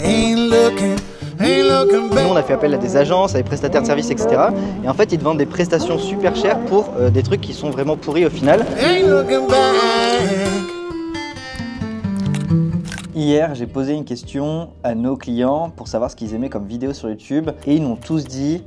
Nous, on a fait appel à des agences, à des prestataires de services, etc. Et en fait, ils te vendent des prestations super chères pour des trucs qui sont vraiment pourris au final. Hier, j'ai posé une question à nos clients pour savoir ce qu'ils aimaient comme vidéo sur YouTube. Et ils m'ont tous dit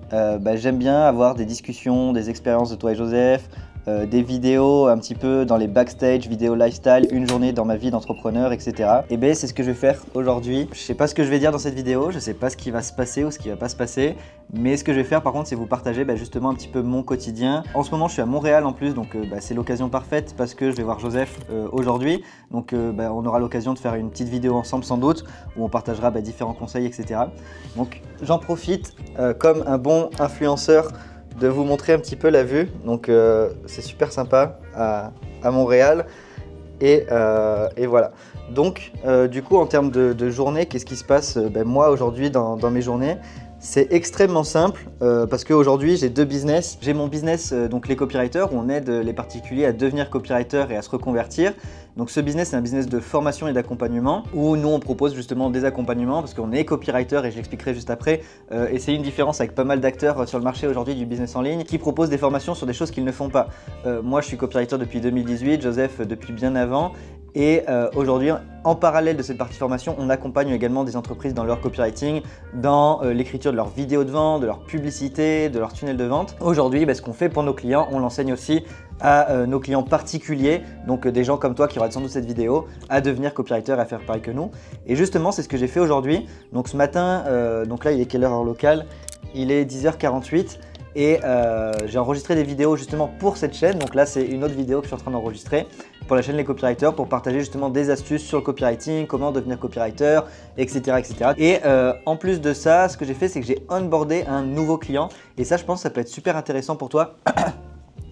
j'aime bien avoir des discussions, des expériences de toi et Joseph, des vidéos un petit peu dans les backstage, vidéos lifestyle, une journée dans ma vie d'entrepreneur, etc. Et bien c'est ce que je vais faire aujourd'hui. Je sais pas ce que je vais dire dans cette vidéo, je sais pas ce qui va se passer ou ce qui va pas se passer, mais ce que je vais faire par contre c'est vous partager justement un petit peu mon quotidien. En ce moment je suis à Montréal en plus, donc c'est l'occasion parfaite parce que je vais voir Joseph aujourd'hui. Donc on aura l'occasion de faire une petite vidéo ensemble sans doute, où on partagera différents conseils, etc. Donc j'en profite comme un bon influenceur de vous montrer un petit peu la vue. Donc c'est super sympa à Montréal et voilà. Donc du coup en termes de journée, qu'est-ce qui se passe moi aujourd'hui dans mes journées? C'est extrêmement simple parce qu'aujourd'hui j'ai deux business. J'ai mon business donc les copywriters où on aide les particuliers à devenir copywriter et à se reconvertir. Donc ce business c'est un business de formation et d'accompagnement où nous on propose justement des accompagnements parce qu'on est copywriter et je l'expliquerai juste après. Et c'est une différence avec pas mal d'acteurs sur le marché aujourd'hui du business en ligne qui proposent des formations sur des choses qu'ils ne font pas. Moi je suis copywriter depuis 2018, Joseph depuis bien avant. Et aujourd'hui, en parallèle de cette partie formation, on accompagne également des entreprises dans leur copywriting, dans l'écriture de leurs vidéos de vente, de leur publicité, de leur tunnel de vente. Aujourd'hui, ce qu'on fait pour nos clients, on l'enseigne aussi à nos clients particuliers, donc des gens comme toi qui regardent sans doute cette vidéo, à devenir copywriter et à faire pareil que nous. Et justement, c'est ce que j'ai fait aujourd'hui. Donc ce matin, donc là il est quelle heure locale? Il est 10h48. Et j'ai enregistré des vidéos justement pour cette chaîne. Donc là, c'est une autre vidéo que je suis en train d'enregistrer pour la chaîne Les Copywriters pour partager justement des astuces sur le copywriting, comment devenir copywriter, etc. etc. Et en plus de ça, ce que j'ai fait, c'est que j'ai onboardé un nouveau client. Et ça, je pense que ça peut être super intéressant pour toi.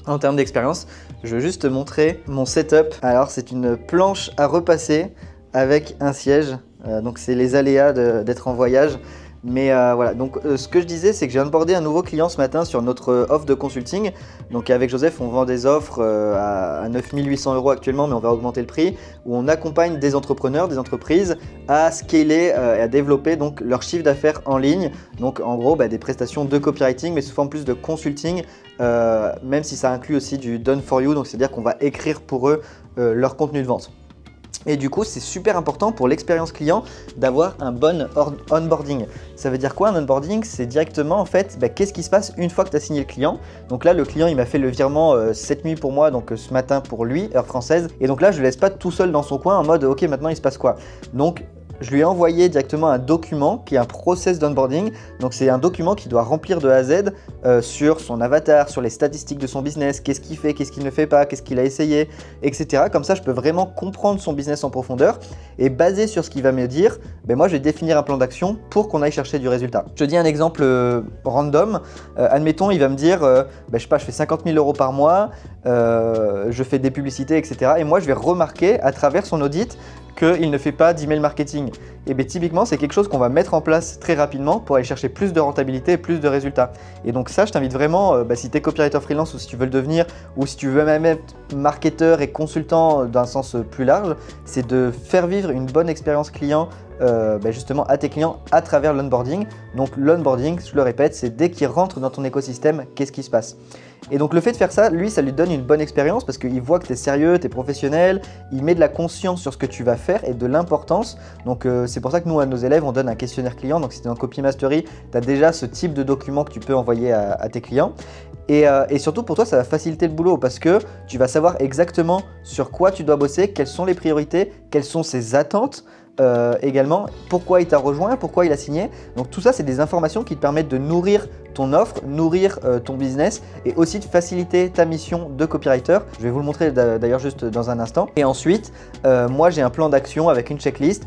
En termes d'expérience, je veux juste te montrer mon setup. Alors, c'est une planche à repasser avec un siège. Donc, c'est les aléas d'être en voyage. Mais voilà, donc ce que je disais, c'est que j'ai onboardé un nouveau client ce matin sur notre offre de consulting. Donc avec Joseph, on vend des offres à 9 800 € actuellement, mais on va augmenter le prix, où on accompagne des entrepreneurs, des entreprises à scaler et à développer donc leur chiffre d'affaires en ligne. Donc en gros, des prestations de copywriting, mais sous forme plus de consulting, même si ça inclut aussi du done for you, donc c'est-à-dire qu'on va écrire pour eux leur contenu de vente. Et du coup, c'est super important pour l'expérience client d'avoir un bon onboarding. Ça veut dire quoi un onboarding? C'est directement en fait, qu'est-ce qui se passe une fois que tu as signé le client. Donc là, le client, il m'a fait le virement cette nuit pour moi, donc ce matin pour lui, heure française. Et donc là, je ne le laisse pas tout seul dans son coin en mode, ok, maintenant il se passe quoi? Donc, je lui ai envoyé directement un document qui est un process d'onboarding. Donc c'est un document qu'il doit remplir de A à Z sur son avatar, sur les statistiques de son business, qu'est-ce qu'il fait, qu'est-ce qu'il ne fait pas, qu'est-ce qu'il a essayé, etc. Comme ça, je peux vraiment comprendre son business en profondeur et basé sur ce qu'il va me dire, moi je vais définir un plan d'action pour qu'on aille chercher du résultat. Je te dis un exemple random. Admettons, il va me dire, je sais pas, je fais 50 000 € par mois, je fais des publicités, etc. Et moi, je vais remarquer à travers son audit qu'il ne fait pas d'email marketing. Et bien typiquement, c'est quelque chose qu'on va mettre en place très rapidement pour aller chercher plus de rentabilité et plus de résultats. Et donc ça, je t'invite vraiment, si tu es copywriter freelance ou si tu veux le devenir, ou si tu veux même être marketeur et consultant d'un sens plus large, c'est de faire vivre une bonne expérience client justement à tes clients à travers l'onboarding. Donc l'onboarding, je le répète, c'est dès qu'ils rentrent dans ton écosystème, qu'est-ce qui se passe? Et donc le fait de faire ça, lui, ça lui donne une bonne expérience parce qu'il voit que tu es sérieux, tu es professionnel, il met de la conscience sur ce que tu vas faire et de l'importance. Donc c'est pour ça que nous, à nos élèves, on donne un questionnaire client. Donc si tu es en Copy Mastery, tu as déjà ce type de document que tu peux envoyer à tes clients. Et surtout pour toi, ça va faciliter le boulot parce que tu vas savoir exactement sur quoi tu dois bosser, quelles sont les priorités, quelles sont ses attentes. Également, pourquoi il t'a rejoint, pourquoi il a signé. Donc tout ça, c'est des informations qui te permettent de nourrir ton offre, nourrir ton business et aussi de faciliter ta mission de copywriter. Je vais vous le montrer d'ailleurs juste dans un instant. Et ensuite, moi j'ai un plan d'action avec une checklist.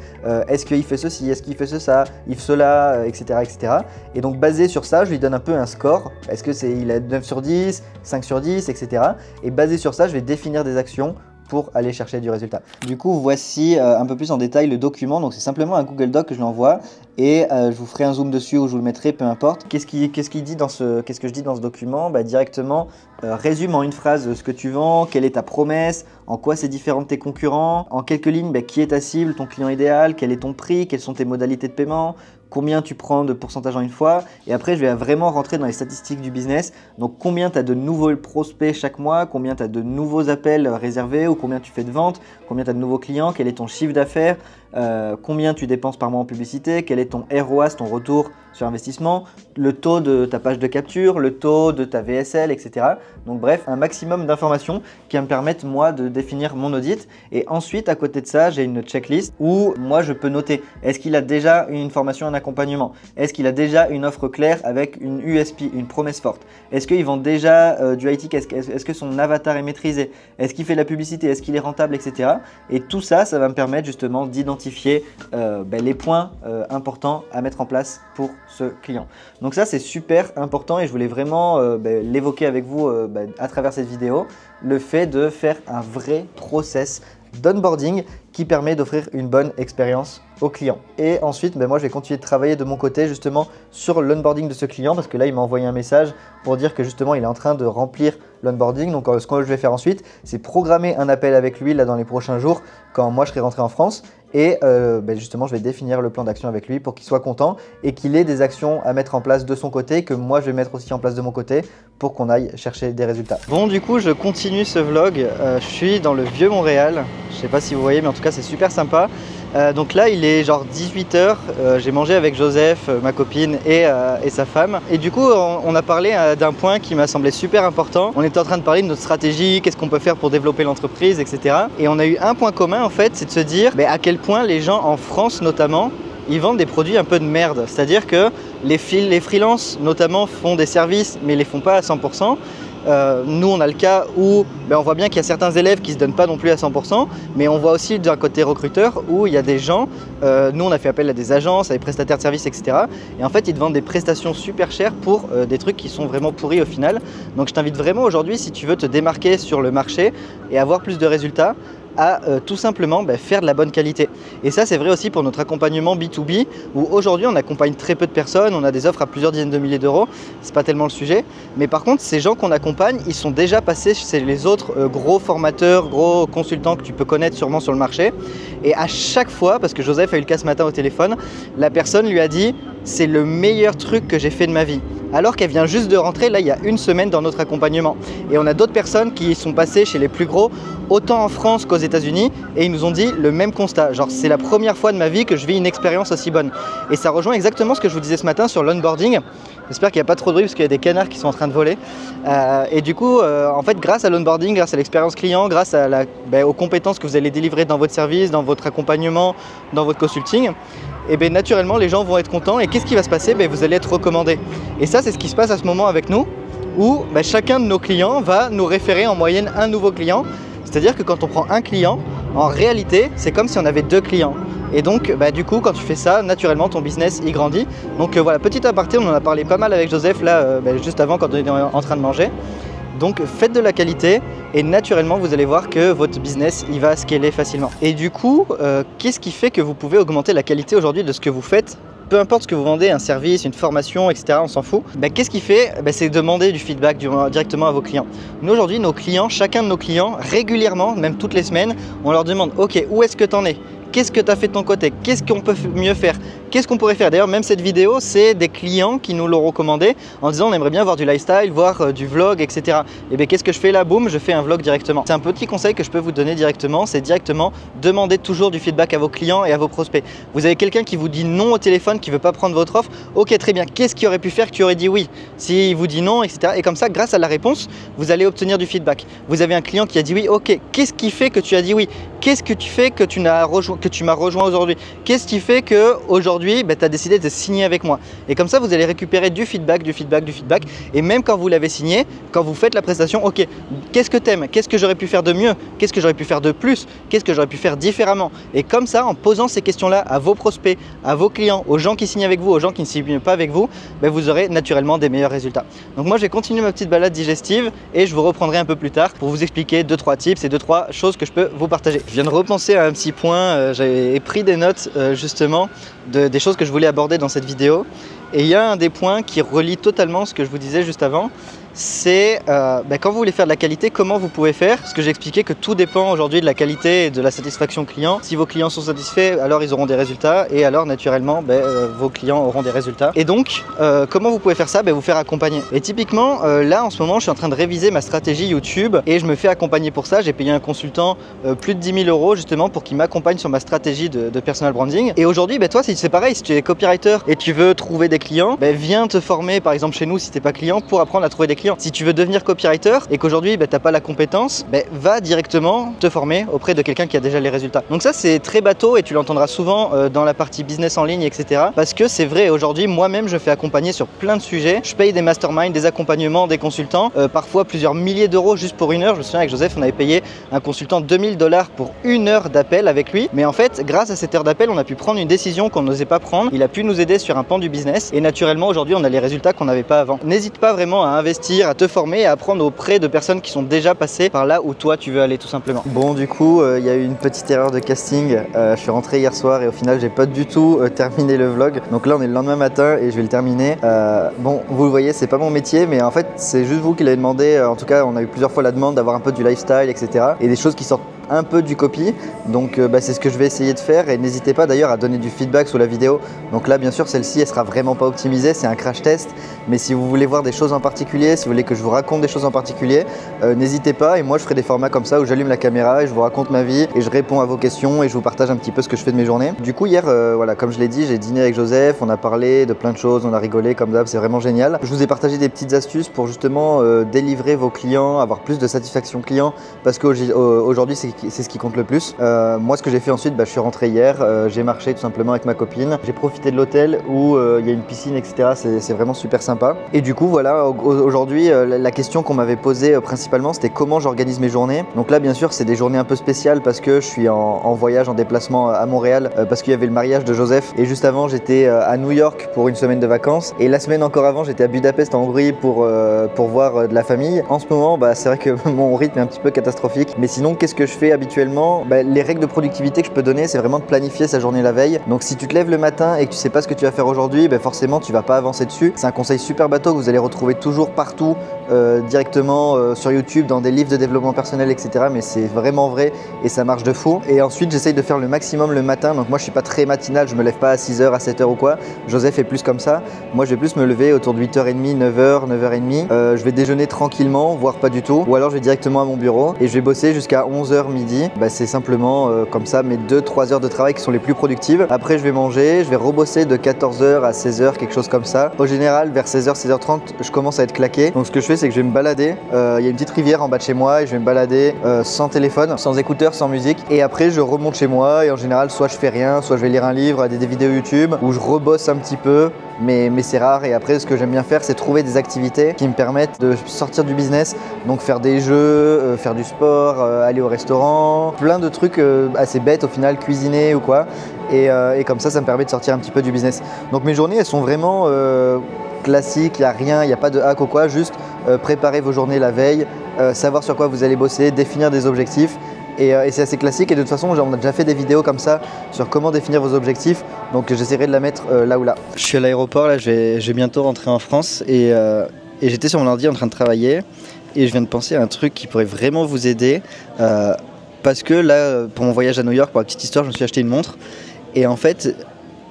Est-ce qu'il fait ceci, est-ce qu'il fait ça, il fait cela, etc., etc. Et donc basé sur ça, je lui donne un peu un score. Est-ce que il a 9 sur 10, 5 sur 10, etc. Et basé sur ça, je vais définir des actions pour aller chercher du résultat. Du coup, voici un peu plus en détail le document. Donc, c'est simplement un Google Doc que je lui envoie et je vous ferai un zoom dessus ou je vous le mettrai, peu importe. Qu'est-ce que je dis dans ce document? Directement, résume en une phrase ce que tu vends, quelle est ta promesse, en quoi c'est différent de tes concurrents, en quelques lignes, qui est ta cible, ton client idéal, quel est ton prix, quelles sont tes modalités de paiement, combien tu prends de pourcentage en une fois. Et après, je vais vraiment rentrer dans les statistiques du business. Donc, combien tu as de nouveaux prospects chaque mois, combien tu as de nouveaux appels réservés ou combien tu fais de ventes, combien tu as de nouveaux clients, quel est ton chiffre d'affaires, combien tu dépenses par mois en publicité, quel est ton ROAS, ton retour sur investissement, le taux de ta page de capture, le taux de ta VSL, etc. Donc bref, un maximum d'informations qui me permettent moi de définir mon audit. Et ensuite, à côté de ça, j'ai une checklist où moi je peux noter est-ce qu'il a déjà une formation, un accompagnement, est-ce qu'il a déjà une offre claire avec une USP, une promesse forte, est-ce qu'il vend déjà du IT, est-ce que son avatar est maîtrisé, est-ce qu'il fait de la publicité, est-ce qu'il est rentable, etc. Et tout ça, ça va me permettre justement d'identifier les points importants à mettre en place pour ce client. Donc ça, c'est super important et je voulais vraiment l'évoquer avec vous à travers cette vidéo, le fait de faire un vrai process d'onboarding qui permet d'offrir une bonne expérience au client. Et ensuite, moi, je vais continuer de travailler de mon côté justement sur l'onboarding de ce client parce que là, il m'a envoyé un message pour dire que justement, il est en train de remplir l'onboarding. Donc, ce que je vais faire ensuite, c'est programmer un appel avec lui là dans les prochains jours quand moi, je serai rentré en France. Et justement, je vais définir le plan d'action avec lui pour qu'il soit content et qu'il ait des actions à mettre en place de son côté que moi, je vais mettre aussi en place de mon côté pour qu'on aille chercher des résultats. Bon, du coup, je continue ce vlog. Je suis dans le vieux Montréal. Je ne sais pas si vous voyez, mais en tout cas, c'est super sympa. Donc là, il est genre 18 h. J'ai mangé avec Joseph, ma copine et sa femme. Et du coup, on a parlé d'un point qui m'a semblé super important. On était en train de parler de notre stratégie, qu'est-ce qu'on peut faire pour développer l'entreprise, etc. Et on a eu un point commun, en fait, c'est de se dire à quel point les gens en France, notamment, ils vendent des produits un peu de merde. C'est-à-dire que les freelances, notamment, font des services, mais ils les font pas à 100%. Nous, on a le cas où on voit bien qu'il y a certains élèves qui ne se donnent pas non plus à 100%, mais on voit aussi d'un côté recruteur où il y a des gens, nous on a fait appel à des agences, à des prestataires de services, etc. Et en fait, ils te vendent des prestations super chères pour des trucs qui sont vraiment pourris au final. Donc je t'invite vraiment aujourd'hui, si tu veux te démarquer sur le marché et avoir plus de résultats, à tout simplement faire de la bonne qualité. Et ça, c'est vrai aussi pour notre accompagnement B2B où aujourd'hui on accompagne très peu de personnes, on a des offres à plusieurs dizaines de milliers d'euros, c'est pas tellement le sujet, mais par contre ces gens qu'on accompagne, ils sont déjà passés chez les autres gros formateurs, gros consultants que tu peux connaître sûrement sur le marché, et à chaque fois, parce que Joseph a eu le cas ce matin au téléphone, la personne lui a dit c'est le meilleur truc que j'ai fait de ma vie, alors qu'elle vient juste de rentrer là il y a une semaine dans notre accompagnement. Et on a d'autres personnes qui sont passées chez les plus gros, autant en France qu'aux États-Unis, et ils nous ont dit le même constat, genre c'est la première fois de ma vie que je vis une expérience aussi bonne. Et ça rejoint exactement ce que je vous disais ce matin sur l'onboarding. J'espère qu'il n'y a pas trop de bruit parce qu'il y a des canards qui sont en train de voler. Et du coup, en fait, grâce à l'onboarding, grâce à l'expérience client, grâce à aux compétences que vous allez délivrer dans votre service, dans votre accompagnement, dans votre consulting, et naturellement les gens vont être contents. Et qu'est-ce qui va se passer? Vous allez être recommandé. Et ça, c'est ce qui se passe à ce moment avec nous, où chacun de nos clients va nous référer en moyenne un nouveau client. C'est-à-dire que quand on prend un client, en réalité, c'est comme si on avait deux clients. Et donc, du coup, quand tu fais ça, naturellement, ton business, il grandit. Donc voilà, petit aparté, on en a parlé pas mal avec Joseph, là, juste avant, quand on était en train de manger. Donc, faites de la qualité et naturellement, vous allez voir que votre business, il va scaler facilement. Et du coup, qu'est-ce qui fait que vous pouvez augmenter la qualité aujourd'hui de ce que vous faites? Peu importe ce que vous vendez, un service, une formation, etc., on s'en fout. Qu'est-ce qui fait? C'est demander du feedback directement à vos clients. Nous, aujourd'hui, nos clients, chacun de nos clients, régulièrement, même toutes les semaines, on leur demande « Ok, où est-ce que tu en es ? Qu'est-ce que tu as fait de ton côté? Qu'est-ce qu'on peut mieux faire? Qu'est-ce qu'on pourrait faire ?» D'ailleurs, même cette vidéo, c'est des clients qui nous l'ont recommandé en disant on aimerait bien voir du lifestyle, voir du vlog, etc. Et qu'est-ce que je fais là? Boum, je fais un vlog directement. C'est un petit conseil que je peux vous donner directement, c'est directement demander toujours du feedback à vos clients et à vos prospects. Vous avez quelqu'un qui vous dit non au téléphone, qui ne veut pas prendre votre offre, ok, très bien, qu'est-ce qu'il aurait pu faire que tu aurais dit oui? S'il vous dit non, etc. Et comme ça, grâce à la réponse, vous allez obtenir du feedback. Vous avez un client qui a dit oui, ok, qu'est-ce qui fait que tu as dit oui? Qu'est-ce que tu fais que tu m'as rejoint aujourd'hui? Qu'est-ce qui fait qu'aujourd'hui, tu as décidé de signer avec moi? Et comme ça, vous allez récupérer du feedback. Et même quand vous l'avez signé, quand vous faites la prestation, ok, qu'est-ce que tu aimes? Qu'est-ce que j'aurais pu faire de mieux? Qu'est-ce que j'aurais pu faire de plus? Qu'est-ce que j'aurais pu faire différemment? Et comme ça, en posant ces questions-là à vos prospects, à vos clients, aux gens qui signent avec vous, aux gens qui ne signent pas avec vous, vous aurez naturellement des meilleurs résultats. Donc moi, je vais continuer ma petite balade digestive et je vous reprendrai un peu plus tard pour vous expliquer 2-3 tips et 2-3 choses que je peux vous partager. Je viens de repenser à un petit point, j'avais pris des notes justement des des choses que je voulais aborder dans cette vidéo. Et il y a un des points qui relie totalement ce que je vous disais juste avant. C'est quand vous voulez faire de la qualité, comment vous pouvez faire. Parce que j'ai expliqué que tout dépend aujourd'hui de la qualité et de la satisfaction client. Si vos clients sont satisfaits, alors ils auront des résultats. Et alors naturellement, vos clients auront des résultats. Et donc, comment vous pouvez faire ça? Vous faire accompagner. Et typiquement, là en ce moment, je suis en train de réviser ma stratégie YouTube. Et je me fais accompagner pour ça. J'ai payé un consultant plus de 10 000 € justement pour qu'il m'accompagne sur ma stratégie de personal branding. Et aujourd'hui, toi, c'est pareil. Si tu es copywriter et tu veux trouver des clients, viens te former par exemple chez nous si tu n'es pas client pour apprendre à trouver des clients. Si tu veux devenir copywriter et qu'aujourd'hui tu n'as pas la compétence, va directement te former auprès de quelqu'un qui a déjà les résultats. Donc ça c'est très bateau et tu l'entendras souvent dans la partie business en ligne, etc. Parce que c'est vrai, aujourd'hui moi-même je fais accompagner sur plein de sujets. Je paye des masterminds, des accompagnements, des consultants, parfois plusieurs milliers d'euros juste pour 1 heure. Je me souviens avec Joseph, on avait payé un consultant 2 000 $ pour 1 heure d'appel avec lui. Mais en fait, grâce à cette heure d'appel, on a pu prendre une décision qu'on n'osait pas prendre. Il a pu nous aider sur un pan du business et naturellement aujourd'hui on a les résultats qu'on n'avait pas avant. N'hésite pas vraiment à investir, à te former et à apprendre auprès de personnes qui sont déjà passées par là où toi tu veux aller tout simplement. Bon, du coup il y a eu une petite erreur de casting. Je suis rentré hier soir et au final j'ai pas du tout terminé le vlog. Donc là on est le lendemain matin et je vais le terminer. Bon, vous le voyez, c'est pas mon métier, mais en fait c'est juste vous qui l'avez demandé. En tout cas on a eu plusieurs fois la demande d'avoir un peu du lifestyle, etc. et des choses qui sortent un peu du copy. Donc c'est ce que je vais essayer de faire et n'hésitez pas d'ailleurs à donner du feedback sous la vidéo. Donc là bien sûr celle-ci elle sera vraiment pas optimisée, c'est un crash test, mais si vous voulez voir des choses en particulier, si vous voulez que je vous raconte des choses en particulier, n'hésitez pas et moi je ferai des formats comme ça où j'allume la caméra et je vous raconte ma vie et je réponds à vos questions et je vous partage un petit peu ce que je fais de mes journées. Du coup hier voilà, comme je l'ai dit, j'ai dîné avec Joseph, on a parlé de plein de choses, on a rigolé comme d'hab, c'est vraiment génial. Je vous ai partagé des petites astuces pour justement délivrer vos clients, avoir plus de satisfaction client parce qu'aujourd'hui c'est ce qui compte le plus. Moi ce que j'ai fait ensuite, je suis rentré hier, j'ai marché tout simplement avec ma copine, j'ai profité de l'hôtel où il y a une piscine, etc. C'est vraiment super sympa. Et du coup voilà, aujourd'hui la question qu'on m'avait posée principalement c'était comment j'organise mes journées. Donc là bien sûr c'est des journées un peu spéciales parce que je suis en voyage, en déplacement à Montréal parce qu'il y avait le mariage de Joseph et juste avant j'étais à New York pour une semaine de vacances et la semaine encore avant j'étais à Budapest en Hongrie pour voir de la famille. En ce moment c'est vrai que mon rythme est un petit peu catastrophique, mais sinon qu'est-ce que je fais habituellement? Les règles de productivité que je peux donner c'est vraiment de planifier sa journée la veille. Donc si tu te lèves le matin et que tu sais pas ce que tu vas faire aujourd'hui, forcément tu vas pas avancer dessus. C'est un conseil super bateau que vous allez retrouver toujours partout directement sur YouTube, dans des livres de développement personnel, etc. Mais c'est vraiment vrai et ça marche de fou. Et ensuite j'essaye de faire le maximum le matin. Donc moi je suis pas très matinal, je me lève pas à 6h, à 7h ou quoi. Joseph est plus comme ça. Moi je vais plus me lever autour de 8h30, 9h, 9h30. Je vais déjeuner tranquillement, voire pas du tout. Ou alors je vais directement à mon bureau et je vais bosser jusqu'à 11h midi. C'est simplement comme ça mes 2-3 heures de travail qui sont les plus productives. Après je vais manger, je vais rebosser de 14h à 16h, quelque chose comme ça. Au général vers 16h, 16h30 je commence à être claqué. Donc ce que je fais c'est que je vais me balader. Il y a une petite rivière en bas de chez moi et je vais me balader sans téléphone, sans écouteurs, sans musique. Et après je remonte chez moi et en général soit je fais rien, soit je vais lire un livre, des vidéos YouTube où je rebosse un petit peu. Mais c'est rare. Et après ce que j'aime bien faire c'est trouver des activités qui me permettent de sortir du business. Donc faire des jeux, faire du sport, aller au restaurant, plein de trucs assez bêtes au final, cuisiner ou quoi. Et comme ça me permet de sortir un petit peu du business. Donc mes journées elles sont vraiment classiques, il n'y a rien, il n'y a pas de hack ou quoi, juste préparer vos journées la veille, savoir sur quoi vous allez bosser, définir des objectifs. Et c'est assez classique et de toute façon on a déjà fait des vidéos comme ça sur comment définir vos objectifs, donc j'essaierai de la mettre là ou là. Je suis à l'aéroport là, je vais bientôt rentrer en France et j'étais sur mon ordi en train de travailler et je viens de penser à un truc qui pourrait vraiment vous aider parce que là pour mon voyage à New York, pour la petite histoire, je me suis acheté une montre et en fait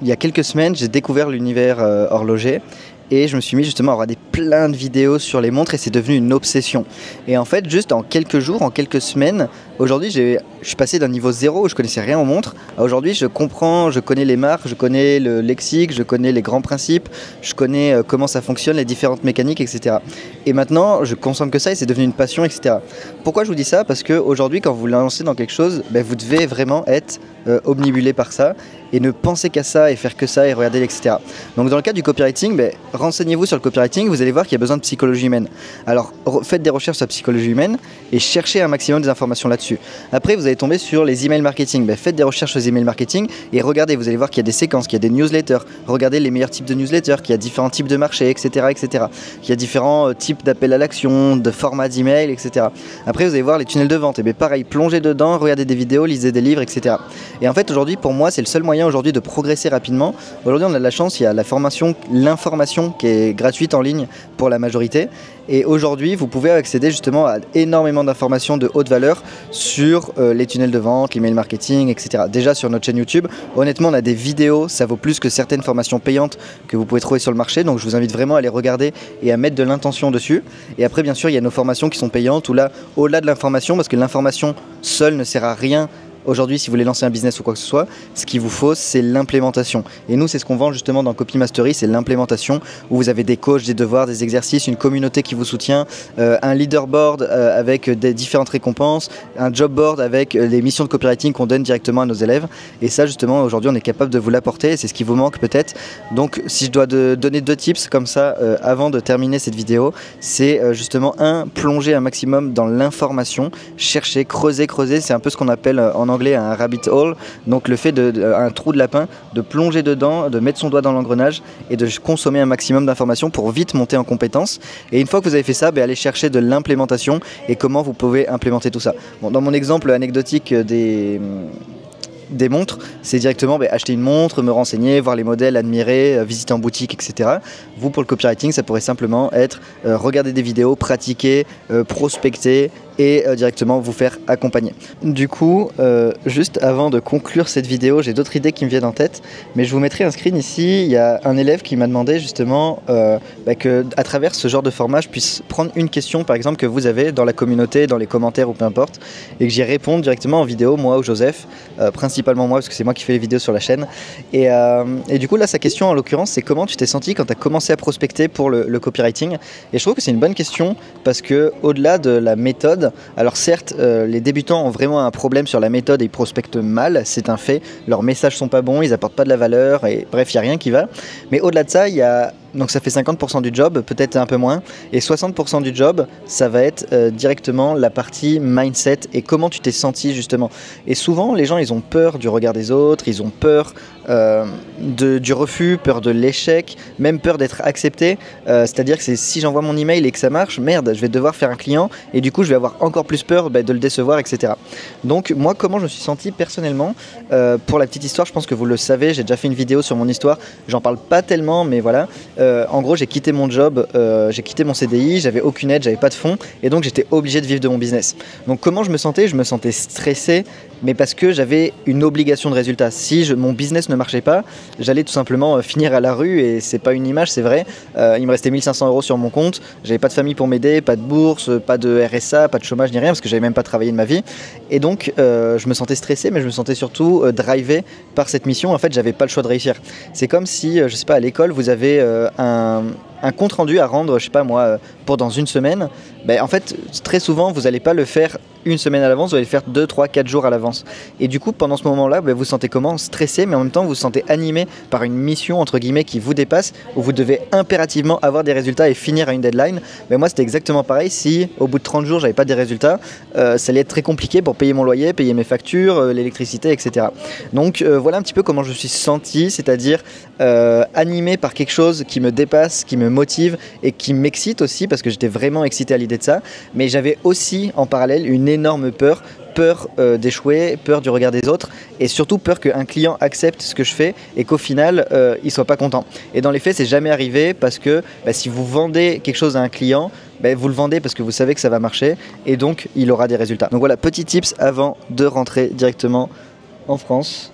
il y a quelques semaines j'ai découvert l'univers horloger. Et je me suis mis justement à regarder plein de vidéos sur les montres et c'est devenu une obsession. Et en fait, juste en quelques jours, en quelques semaines, aujourd'hui, je suis passé d'un niveau 0 où je connaissais rien aux montres à aujourd'hui, je comprends, je connais les marques, je connais le lexique, je connais les grands principes, je connais comment ça fonctionne, les différentes mécaniques, etc. Et maintenant, je consomme que ça et c'est devenu une passion, etc. Pourquoi je vous dis ça? Parce qu'aujourd'hui, quand vous vous lancez dans quelque chose, vous devez vraiment être omnibulé par ça et ne penser qu'à ça et faire que ça et regarder, etc. Donc dans le cas du copywriting, renseignez-vous sur le copywriting, vous allez voir qu'il y a besoin de psychologie humaine. Alors faites des recherches sur la psychologie humaine et cherchez un maximum des informations là-dessus. là-dessus. Après, vous allez tomber sur les emails marketing. Faites des recherches aux emails marketing et regardez, vous allez voir qu'il y a des séquences, qu'il y a des newsletters. Regardez les meilleurs types de newsletters, qu'il y a différents types de marchés, etc., etc. Qu'il y a différents types d'appels à l'action, de formats d'email, etc. Après, vous allez voir les tunnels de vente. Et bien pareil, plongez dedans, regardez des vidéos, lisez des livres, etc. Et en fait, aujourd'hui, pour moi, c'est le seul moyen aujourd'hui de progresser rapidement. Aujourd'hui, on a de la chance, il y a la formation, l'information qui est gratuite en ligne pour la majorité. Et aujourd'hui, vous pouvez accéder justement à énormément d'informations de haute valeur sur les tunnels de vente, l'email marketing, etc. Déjà sur notre chaîne YouTube, honnêtement, on a des vidéos, ça vaut plus que certaines formations payantes que vous pouvez trouver sur le marché. Donc je vous invite vraiment à les regarder et à mettre de l'intention dessus. Et après, bien sûr, il y a nos formations qui sont payantes où là, au-delà de l'information, parce que l'information seule ne sert à rien. Aujourd'hui, si vous voulez lancer un business ou quoi que ce soit, ce qu'il vous faut, c'est l'implémentation. Et nous, c'est ce qu'on vend justement dans Copy Mastery, c'est l'implémentation où vous avez des coachs, des devoirs, des exercices, une communauté qui vous soutient, un leaderboard avec des différentes récompenses, un job board avec les missions de copywriting qu'on donne directement à nos élèves. Et ça, justement, aujourd'hui, on est capable de vous l'apporter et c'est ce qui vous manque peut-être. Donc, si je dois donner 2 tips comme ça avant de terminer cette vidéo, c'est justement plonger un maximum dans l'information, chercher, creuser. C'est un peu ce qu'on appelle en anglais un rabbit hole, donc le fait un trou de lapin, de plonger dedans, de mettre son doigt dans l'engrenage et de consommer un maximum d'informations pour vite monter en compétence. Et une fois que vous avez fait ça, allez chercher de l'implémentation et comment vous pouvez implémenter tout ça. Bon, dans mon exemple anecdotique des montres, c'est directement acheter une montre, me renseigner, voir les modèles, admirer, visiter en boutique, etc. Vous, pour le copywriting, ça pourrait simplement être regarder des vidéos, pratiquer, prospecter et directement vous faire accompagner. Du coup, juste avant de conclure cette vidéo, j'ai d'autres idées qui me viennent en tête, mais je vous mettrai un screen ici. Il y a un élève qui m'a demandé justement que à travers ce genre de format, je puisse prendre une question, par exemple, que vous avez dans la communauté, dans les commentaires ou peu importe, et que j'y réponde directement en vidéo, moi ou Joseph, principalement moi, parce que c'est moi qui fais les vidéos sur la chaîne. Et du coup, là, sa question, en l'occurrence, c'est comment tu t'es senti quand tu as commencé à prospecter pour le copywriting. Et je trouve que c'est une bonne question, parce que au-delà de la méthode, alors certes, les débutants ont vraiment un problème sur la méthode et ils prospectent mal, c'est un fait. Leurs messages sont pas bons, ils apportent pas de la valeur et bref, il n'y a rien qui va. Mais au-delà de ça, il y a... Donc ça fait 50% du job, peut-être un peu moins. Et 60% du job, ça va être directement la partie mindset et comment tu t'es senti justement. Et souvent, les gens, ils ont peur du regard des autres, ils ont peur du refus, peur de l'échec, même peur d'être accepté. C'est-à-dire que si j'envoie mon email et que ça marche, merde, je vais devoir faire un client et du coup, je vais avoir encore plus peur de le décevoir, etc. Donc moi, comment je me suis senti personnellement pour la petite histoire, je pense que vous le savez, j'ai déjà fait une vidéo sur mon histoire, j'en parle pas tellement, mais voilà. En gros, j'ai quitté mon job, j'ai quitté mon CDI, j'avais aucune aide, j'avais pas de fonds et donc j'étais obligé de vivre de mon business. Donc comment je me sentais? Je me sentais stressé, mais parce que j'avais une obligation de résultat. Si mon business ne marchait pas, j'allais tout simplement finir à la rue et c'est pas une image, c'est vrai. Il me restait 1500 € sur mon compte, j'avais pas de famille pour m'aider, pas de bourse, pas de RSA, pas de chômage ni rien parce que j'avais même pas travaillé de ma vie. Et donc je me sentais stressé, mais je me sentais surtout drivé par cette mission. En fait, j'avais pas le choix de réussir. C'est comme si, je sais pas, à l'école, vous avez un compte rendu à rendre, je sais pas moi, pour dans une semaine. En fait, très souvent, vous n'allez pas le faire une semaine à l'avance, vous allez le faire 2, 3, 4 jours à l'avance. Et du coup, pendant ce moment-là, vous vous sentez comment? Stressé, mais en même temps, vous vous sentez animé par une mission, entre guillemets, qui vous dépasse, où vous devez impérativement avoir des résultats et finir à une deadline. Moi, c'était exactement pareil. Si, au bout de 30 jours, j'avais pas des résultats, ça allait être très compliqué pour payer mon loyer, payer mes factures, l'électricité, etc. Donc, voilà un petit peu comment je me suis senti, c'est-à-dire animé par quelque chose qui me dépasse, qui me motive et qui m'excite aussi, parce que j'étais vraiment excité à l'idée de ça. Mais j'avais aussi, en parallèle, une énorme peur d'échouer, peur du regard des autres et surtout peur qu'un client accepte ce que je fais et qu'au final il soit pas content. Et dans les faits, c'est jamais arrivé parce que si vous vendez quelque chose à un client, vous le vendez parce que vous savez que ça va marcher et donc il aura des résultats. Donc voilà, petit tips avant de rentrer directement en France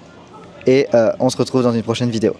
et on se retrouve dans une prochaine vidéo.